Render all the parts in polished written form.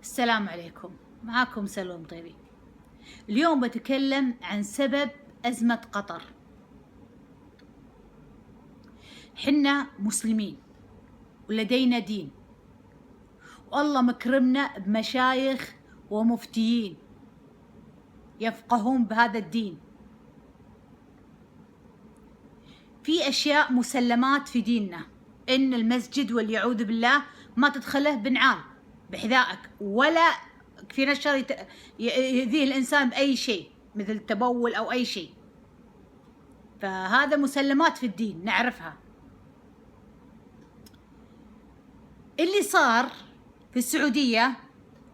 السلام عليكم، معاكم سلوم طيبي. اليوم بتكلم عن سبب أزمة قطر. حنا مسلمين ولدينا دين، والله مكرمنا بمشايخ ومفتيين يفقهون بهذا الدين. في أشياء مسلمات في ديننا، إن المسجد واليعوذ بالله ما تدخله بنعال بحذائك، ولا في نشر يؤذيه الإنسان بأي شيء مثل التبول أو أي شيء. فهذا مسلمات في الدين نعرفها. اللي صار في السعودية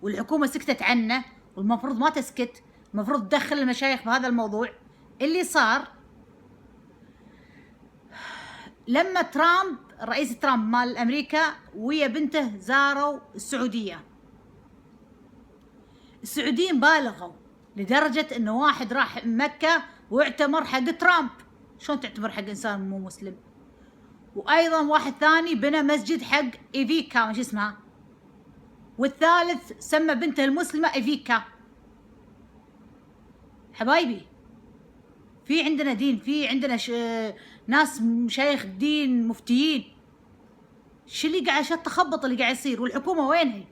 والحكومة سكتت عنه، والمفروض ما تسكت، المفروض تدخل المشايخ بهذا الموضوع. اللي صار لما ترامب، رئيس ترامب مال أمريكا ويا بنته زاروا السعودية، السعوديين بالغوا لدرجة إنه واحد راح مكة واعتمر حق ترامب. شلون تعتبر حق إنسان مو مسلم؟ وأيضا واحد ثاني بنى مسجد حق إيفيكا، مش اسمها، والثالث سمى بنته المسلمة إيفيكا. حبايبي، في عندنا دين، في عندنا ناس مشايخ دين مفتيين. شو اللي قاعد، شو التخبط اللي قاعد يصير؟ والحكومة وين هي؟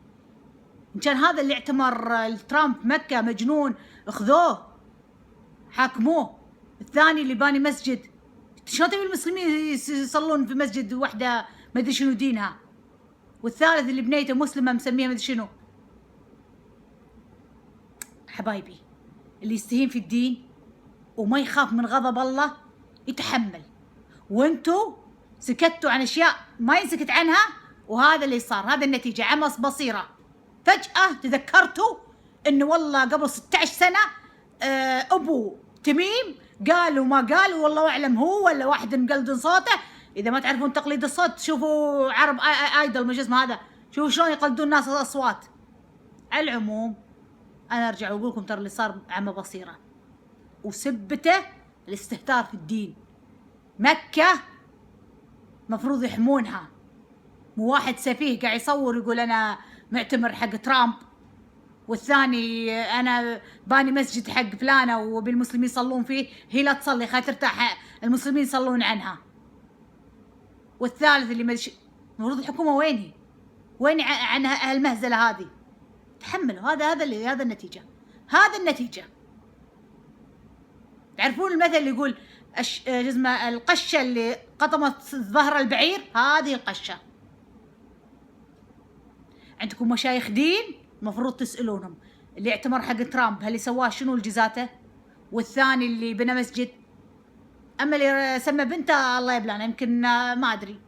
إن كان هذا اللي اعتمر ترامب مكة مجنون اخذوه حاكموه، الثاني اللي باني مسجد، شلون تبي المسلمين يصلون في مسجد وحده ما ادري شنو دينها، والثالث اللي بنيته مسلمة مسميها ما ادري شنو. حبايبي، اللي يستهين في الدين وما يخاف من غضب الله يتحمل، وانتو سكتوا عن اشياء ما ينسكت عنها، وهذا اللي صار، هذا النتيجة، عمص بصيرة. فجأة تذكرتوا انه والله قبل 16 سنة ابو تميم قال وما قال، والله اعلم هو ولا واحد مقلد صوته. اذا ما تعرفون تقليد الصوت شوفوا عرب ايدل، مش اسمه هذا، شوفوا شلون يقلدون الناس الاصوات. على العموم انا ارجع واقول لكم ترى اللي صار عمى بصيرة، وسبته الاستهتار في الدين. مكة مفروض يحمونها، مو واحد سفيه قاعد يصور يقول انا معتمر حق ترامب، والثاني انا باني مسجد حق فلانه وبالمسلمين يصلون فيه، هي لا تصلي خايف ترتاح المسلمين يصلون عنها. والثالث اللي المفروض الحكومه وين هي؟ وين عن هالمهزله هذه؟ تحملوا. هذا النتيجه، هذا النتيجه. تعرفون المثل اللي يقول جزمة القشة اللي قطمت ظهر البعير؟ هذه القشة. عندكم مشايخ دين مفروض تسألونهم. اللي اعتمر حق ترامب هل سواه شنو الجزاته؟ والثاني اللي بنى مسجد، اما اللي سمى بنته الله يبلعنا يمكن ما ادري.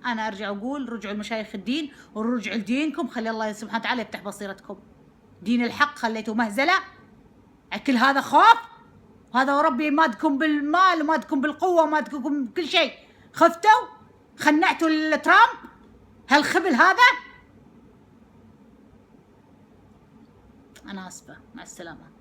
انا ارجع اقول رجعوا المشايخ الدين ورجعوا لدينكم، خلي الله سبحانه وتعالى يفتح بصيرتكم. دين الحق خليته مهزله، كل هذا خوف. هذا وربي مادكم بالمال ومادكم بالقوه ومادكم بكل شيء، خفتوا خنعتوا الترامب هالخبل هذا. انا اسفه، مع السلامه.